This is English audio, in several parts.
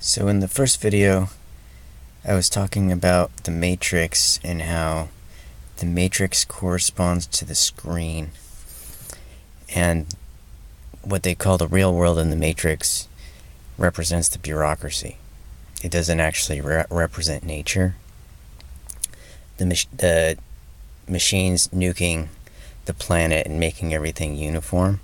So in the first video, I was talking about the matrix and how the matrix corresponds to the screen. And what they call the real world in the matrix represents the bureaucracy. It doesn't actually represent nature. The machines nuking the planet and making everything uniform,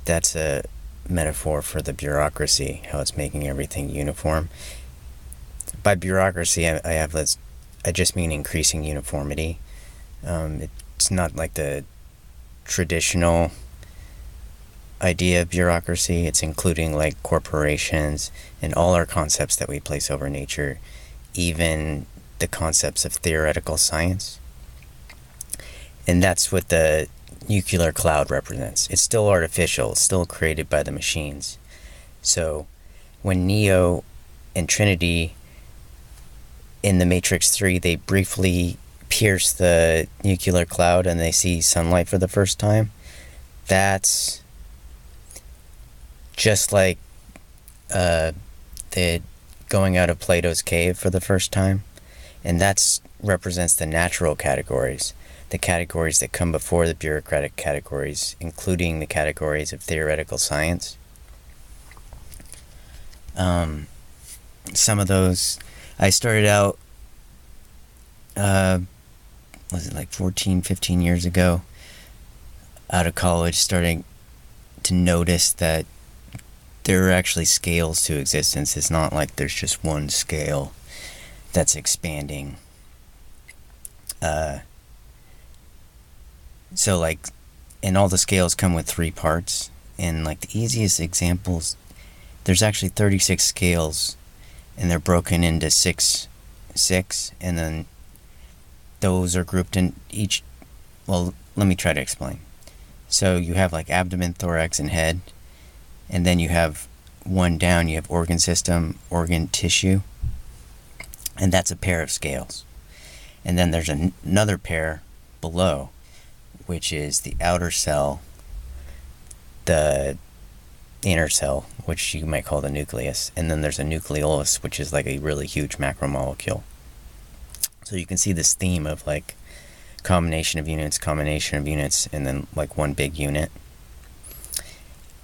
that's a metaphor for the bureaucracy, how it's making everything uniform. By bureaucracy, I just mean increasing uniformity. It's not like the traditional idea of bureaucracy. It's including like corporations and all our concepts that we place over nature, even the concepts of theoretical science. And that's what the nuclear cloud represents. It's still artificial, it's still created by the machines. So when Neo and Trinity in the Matrix 3, they briefly pierce the nuclear cloud and they see sunlight for the first time, that's just like the going out of Plato's cave for the first time. And that represents the natural categories, the categories that come before the bureaucratic categories, including the categories of theoretical science. Some of those, I started out, was it like 14, 15 years ago, out of college, starting to notice that there are actually scales to existence. It's not like there's just one scale that's expanding. So like, and all the scales come with 3 parts. And like the easiest examples, there's actually 36 scales, and they're broken into 6, and then those are grouped in each. Well, let me try to explain. So you have like abdomen, thorax, and head, and then you have one down, you have organ system, organ tissue, and that's a pair of scales. And then there's another pair below, which is the outer cell, the inner cell, which you might call the nucleus, and then there's a nucleolus, which is like a really huge macromolecule. So you can see this theme of like combination of units, and then like one big unit.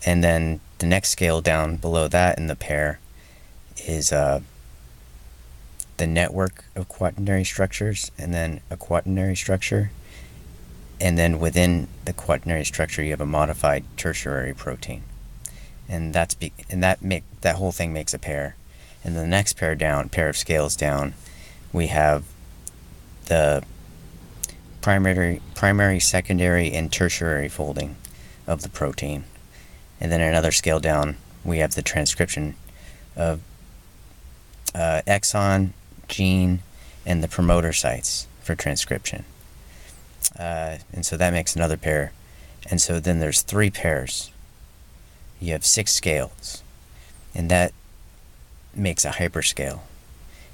And then the next scale down below that in the pair is the network of quaternary structures, and then a quaternary structure, and then within the quaternary structure you have a modified tertiary protein, and that whole thing makes a pair. And the next pair of scales down, we have the primary, secondary, and tertiary folding of the protein. And then another scale down, we have the transcription of exon, gene, and the promoter sites for transcription. And so that makes another pair. And so then there's 3 pairs. You have 6 scales, and that makes a hyperscale.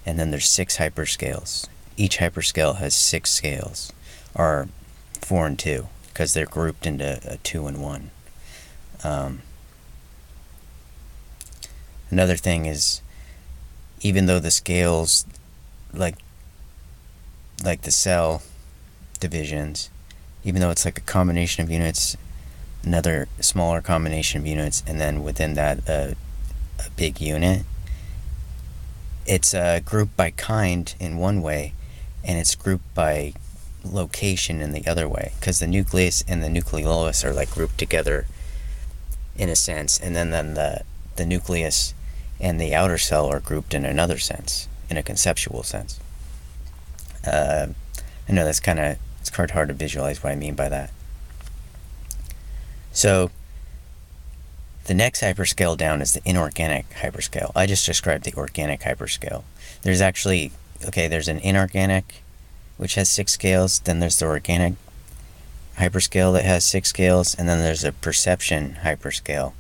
And then there's 6 hyperscales. Each hyperscale has 6 scales, or 4 and 2, because they're grouped into a 2 and 1. Another thing is, even though the scales, like the cell divisions, even though it's like a combination of units, another smaller combination of units, and then within that a big unit, it's grouped by kind in one way, and it's grouped by location in the other way, because the nucleus and the nucleolus are like grouped together in a sense, and then the nucleus and the outer cell are grouped in another sense, in a conceptual sense. I know it's hard to visualize what I mean by that. So the next hyperscale down is the inorganic hyperscale. I just described the organic hyperscale. There's actually, there's an inorganic, which has 6 scales, then there's the organic hyperscale that has 6 scales, and then there's a perception hyperscale,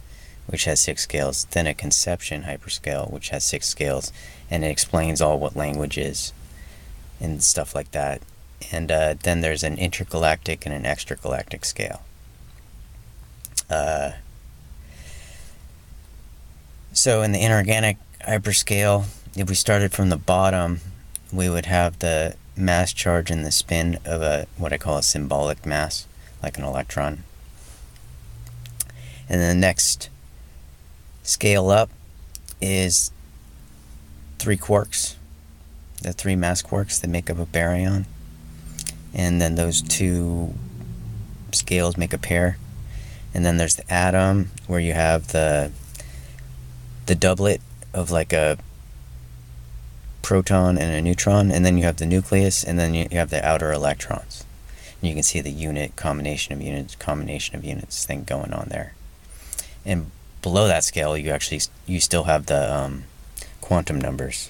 which has 6 scales, then a conception hyperscale, which has 6 scales, and it explains all what language is and stuff like that. And then there's an intergalactic and an extragalactic scale. So in the inorganic hyperscale, if we started from the bottom, we would have the mass charge and the spin of what I call a symbolic mass, like an electron. And then the next scale up is 3 quarks, the 3 mass quarks that make up a baryon. And then those 2 scales make a pair. And then there's the atom, where you have the doublet of like a proton and a neutron, and then you have the nucleus, and then you have the outer electrons. And you can see the unit, combination of units thing going on there. And below that scale, you still have the quantum numbers.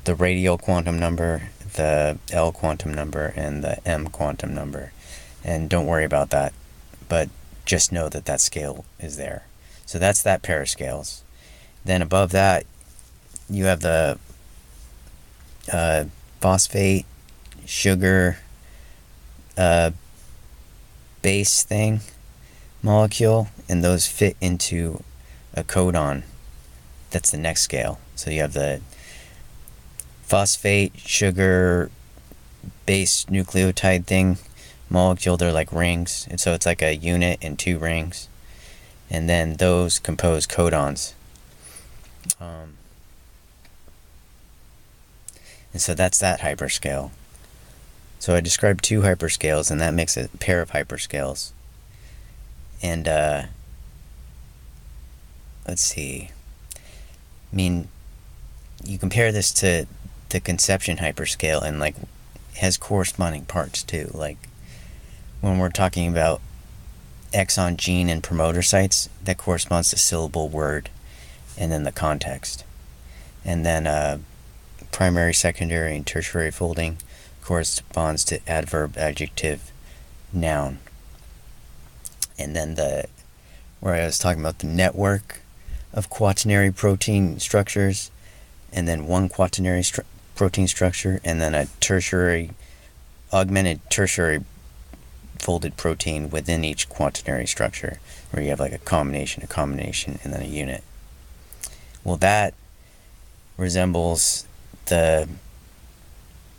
The radial quantum number, the L quantum number, and the M quantum number. And don't worry about that, but just know that that scale is there. So that's that pair of scales. Then above that, you have the phosphate, sugar, base thing, molecule, and those fit into a codon. That's the next scale. So you have the phosphate, sugar, base nucleotide thing, molecule, they're like rings. And so it's like a unit and 2 rings. And then those compose codons. And so that's that hyperscale. So I described 2 hyperscales, and that makes a pair of hyperscales. And let's see. I mean, you compare this to the conception hyperscale, and like it has corresponding parts too. Like when we're talking about exon, gene, and promoter sites, that corresponds to syllable, word, and then the context. And then primary, secondary, and tertiary folding corresponds to adverb, adjective, noun. And then where I was talking about the network of quaternary protein structures, and then one quaternary protein structure, and then a tertiary, augmented tertiary folded protein within each quaternary structure, where you have like a combination, and then a unit. Well, that resembles the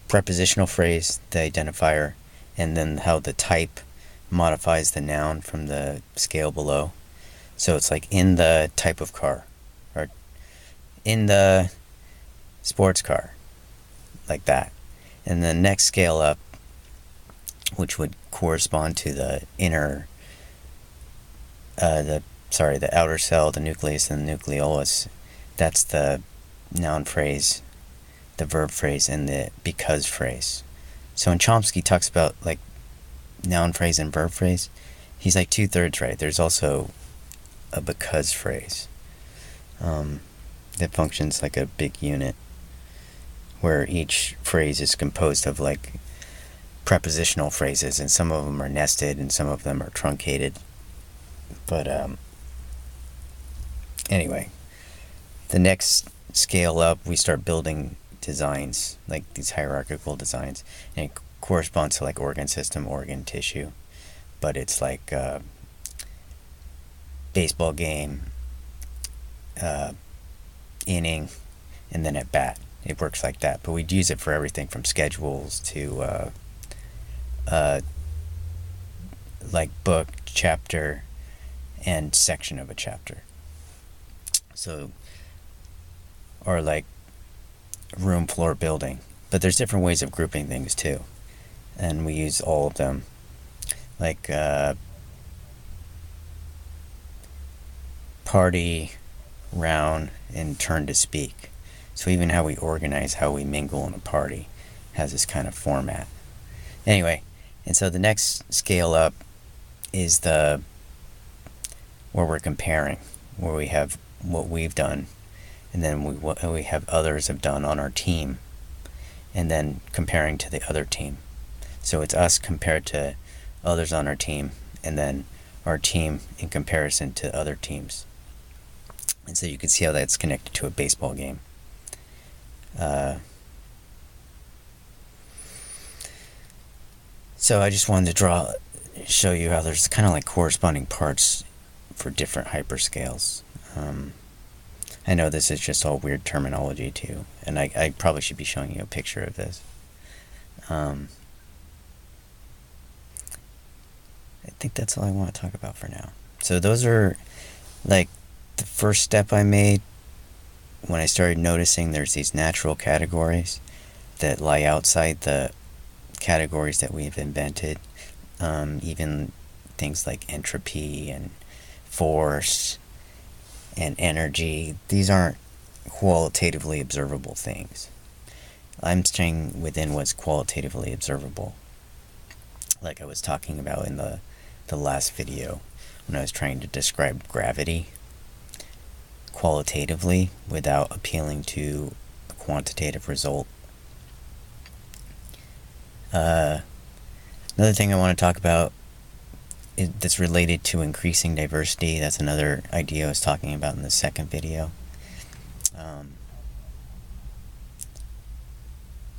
prepositional phrase, the identifier, and then how the type modifies the noun from the scale below. So it's like in the type of car, or in the sports car, like that. And the next scale up, which would correspond to the inner, the outer cell, the nucleus, and the nucleolus, that's the noun phrase, the verb phrase, and the because phrase. So when Chomsky talks about like noun phrase and verb phrase, he's like 2/3 right. There's also a because phrase that functions like a big unit, where each phrase is composed of like prepositional phrases, and some of them are nested and some of them are truncated. But anyway, the next scale up, we start building designs, like these hierarchical designs, and it corresponds to like organ system, organ tissue, but it's like baseball game, inning, and then at bat. It works like that, but we'd use it for everything from schedules to like book, chapter, and section of a chapter. So, or like room, floor, building. But there's different ways of grouping things too, and we use all of them. Like party, round, and turn to speak. So even how we organize, how we mingle in a party, has this kind of format. Anyway, and so the next scale up is where we're comparing, where we have what we've done, and then what we have others have done on our team, and then comparing to the other team. So it's us compared to others on our team, and then our team in comparison to other teams. And so you can see how that's connected to a baseball game. So I just wanted to show you how there's kind of like corresponding parts for different hyperscales. I know this is just all weird terminology too, and I probably should be showing you a picture of this. I think that's all I want to talk about for now. So those are like the first step I made when I started noticing there's these natural categories that lie outside the categories that we've invented. Even things like entropy and force and energy, these aren't qualitatively observable things. I'm staying within what's qualitatively observable, like I was talking about in the last video when I was trying to describe gravity qualitatively without appealing to a quantitative result. Another thing I want to talk about that's related to increasing diversity, that's another idea I was talking about in the second video.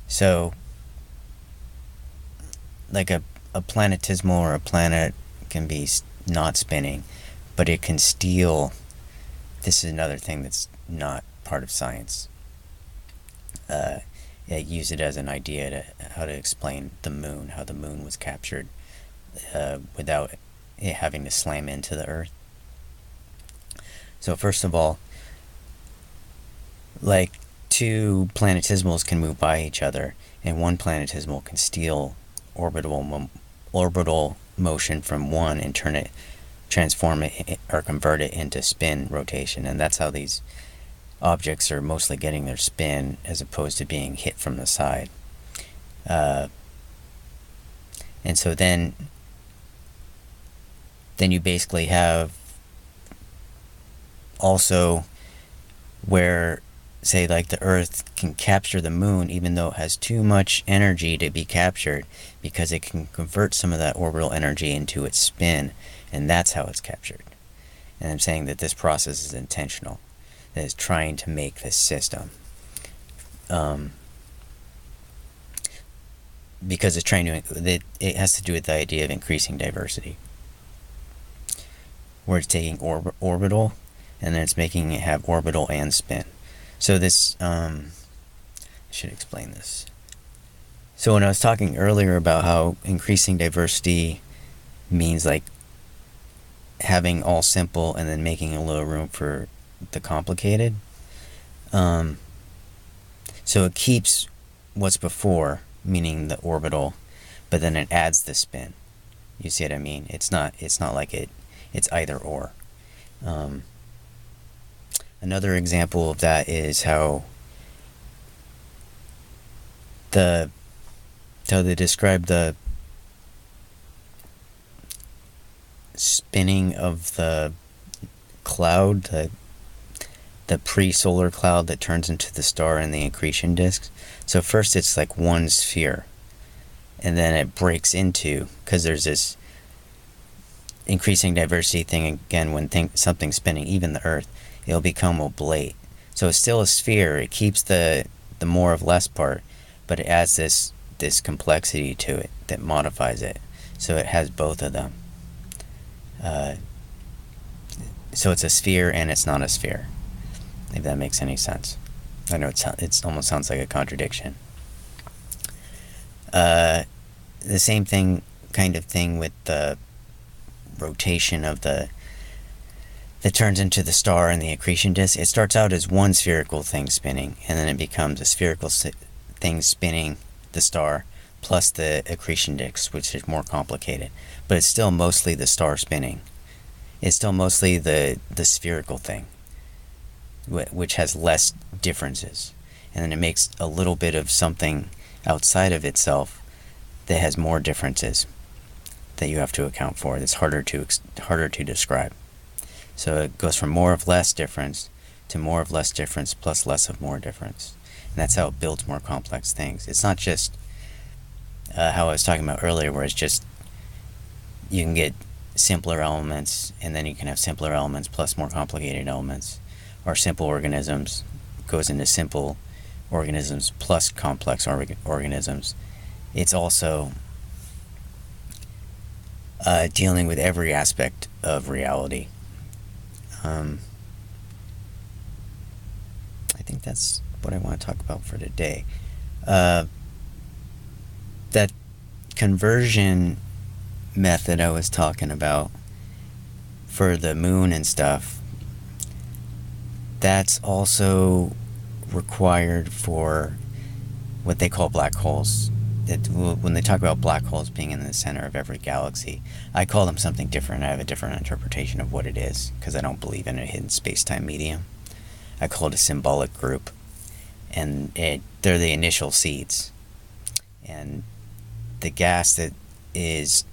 So, like a planetesimal or a planet can be not spinning, but it can steal. This is another thing that's not part of science. I use it as an idea to how to explain the moon, how the moon was captured without it having to slam into the Earth. So first of all, like two planetesimals can move by each other, and one planetesimal can steal orbital motion from one and transform it or convert it into spin rotation, and that's how these objects are mostly getting their spin as opposed to being hit from the side. And so then you basically have also where, say, like the Earth can capture the moon even though it has too much energy to be captured, because it can convert some of that orbital energy into its spin, and that's how it's captured. And I'm saying that this process is intentional, that is trying to make this system. Because it's trying to, it has to do with the idea of increasing diversity, where it's taking orbital and then it's making it have orbital and spin. So this, I should explain this. So when I was talking earlier about how increasing diversity means like having all simple and then making a little room for the complicated. So it keeps what's before, meaning the orbital, but then it adds the spin. You see what I mean? It's not like it's either or. Another example of that is how they describe the spinning of the cloud, the pre-solar cloud that turns into the star and the accretion disks. So first it's like one sphere, and then it breaks into, because there's this increasing diversity thing again, when something's spinning, even the Earth, it'll become oblate. So it's still a sphere, it keeps the more of less part, but it adds this complexity to it that modifies it, so it has both of them. So it's a sphere and it's not a sphere, if that makes any sense. I know it almost sounds like a contradiction. The same kind of thing with the rotation of that turns into the star and the accretion disk. It starts out as one spherical thing spinning, and then it becomes a spherical thing spinning the star plus the accretion disk, which is more complicated. But it's still mostly the star spinning. It's still mostly the spherical thing, which has less differences. And then it makes a little bit of something outside of itself that has more differences that you have to account for. That's harder to describe. So it goes from more of less difference to more of less difference plus less of more difference. And that's how it builds more complex things. It's not just how I was talking about earlier, where it's just you can get simpler elements, and then you can have simpler elements plus more complicated elements. Or simple organisms goes into simple organisms plus complex organisms. It's also dealing with every aspect of reality. that's what I want to talk about for today. That conversion method I was talking about for the moon and stuff, that's also required for what they call black holes. When they talk about black holes being in the center of every galaxy, I call them something different. I have a different interpretation of what it is because I don't believe in a hidden space-time medium. I call it a symbolic group, and they're the initial seeds, and the gas that is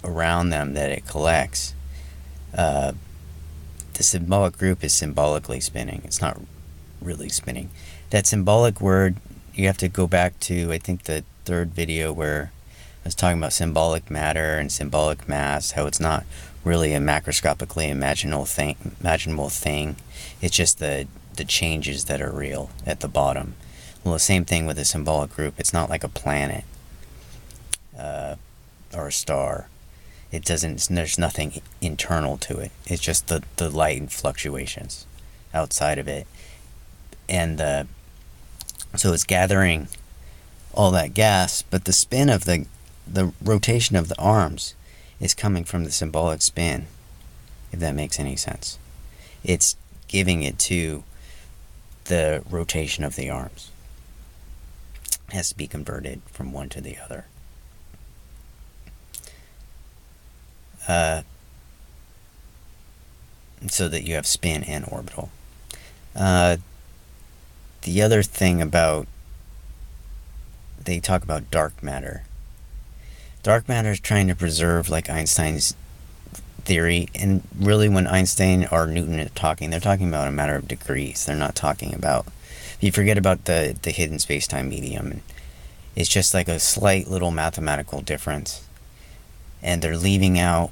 around them that it collects, the symbolic group is symbolically spinning. It's not really spinning. That symbolic word, you have to go back to, I think, the third video where I was talking about symbolic matter and symbolic mass, how it's not really a macroscopically imaginable thing. It's just the changes that are real at the bottom. Well, the same thing with a symbolic group. It's not like a planet or a star. It doesn't. There's nothing internal to it. It's just the light and fluctuations outside of it, and so it's gathering all that gas, but the spin of the rotation of the arms is coming from the symbolic spin, if that makes any sense. It's giving it to the rotation of the arms. It has to be converted from one to the other. So that you have spin and orbital. The other thing about, they talk about dark matter. Dark matter is trying to preserve like Einstein's theory, and really when Einstein or Newton are talking, they're talking about a matter of degrees. They're not talking about, you forget about the hidden space-time medium, and it's just like a slight little mathematical difference, and they're leaving out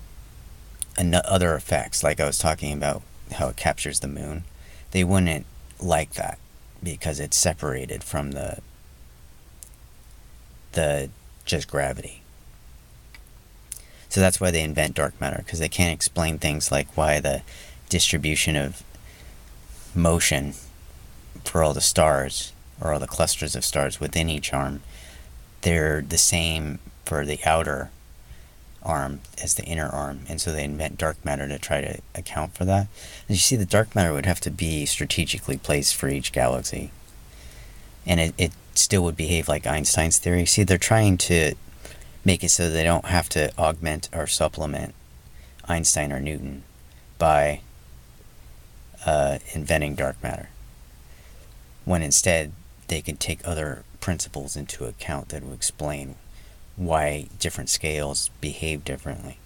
other effects, like I was talking about how it captures the moon. They wouldn't like that because it's separated from the just gravity. So that's why they invent dark matter, because they can't explain things like why the distribution of motion for all the stars, or all the clusters of stars within each arm, they're the same for the outer arm as the inner arm, and so they invent dark matter to try to account for that. And you see, the dark matter would have to be strategically placed for each galaxy, and it still would behave like Einstein's theory. See, they're trying to make it so they don't have to augment or supplement Einstein or Newton by inventing dark matter, when instead they can take other principles into account that will explain why different scales behave differently.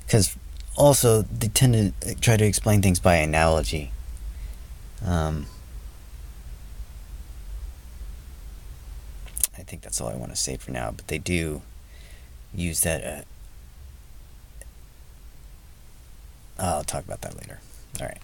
Because also they tend to try to explain things by analogy. I think that's all I want to say for now, but they do use that. I'll talk about that later. All right.